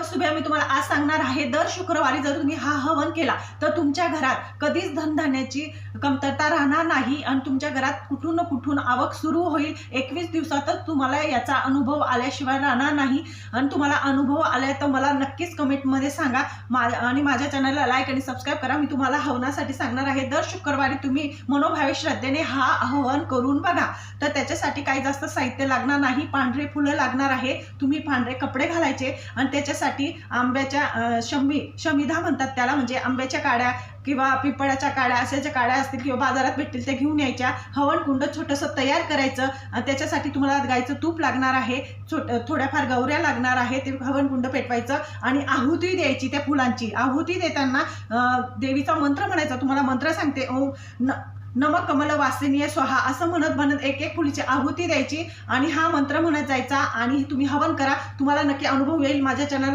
कौस्तुभे मी तुम्हाला आज सांगणार आहे, दर शुक्रवारी जर तुम्ही हा हवन केला तर तुमच्या घरात कधीच धनधान्याची कमतरता राहणार नाही आणि तुमच्या घरात कुठून कुठून आवक सुरू होईल। 21 दिवसातच तुम्हाला याचा अनुभव आल्याशिवाय राहणार नाही आणि तुम्हाला अनुभव आला तर मला नक्कीच कमेंटमध्ये सांगा आणि माझ्या चॅनलला लाईक आणि सबस्क्राईब करा। मी तुम्हाला हवनासाठी सांगणार आहे, दर शुक्रवारी तुम्ही मनोभावे श्रद्धेने हा हवन करून बघा। तर त्याच्यासाठी काही जास्त साहित्य लागणार नाही, पांढरे फुलं लागणार आहे, तुम्ही पांढरे कपडे घालायचे आणि त्याच्यासाठी आंब्याच्या शमिधा म्हणतात त्याला, म्हणजे आंब्याच्या काड्या किंवा पिंपळाच्या काड्या अशा ज्या काड्या असतील किंवा बाजारात भेटतील त्या घेऊन यायच्या। हवन कुंड छोटंसं तयार करायचं, त्याच्यासाठी तुम्हाला गाईचं तूप लागणार आहे, थोड्याफार गौऱ्या लागणार आहे, ते हवन कुंड पेटवायचं आणि आहुती द्यायची त्या फुलांची। आहुती देताना देवीचा मंत्र म्हणायचा, तुम्हाला मंत्र सांगते, ओम नम कमल वासिनीय स्वाहा असं म्हणत एक फुलीची आहुती द्यायची आणि हा मंत्र म्हणत जायचा आणि तुम्ही हवन करा, तुम्हाला नक्की अनुभव येईल। माझ्या चॅनलला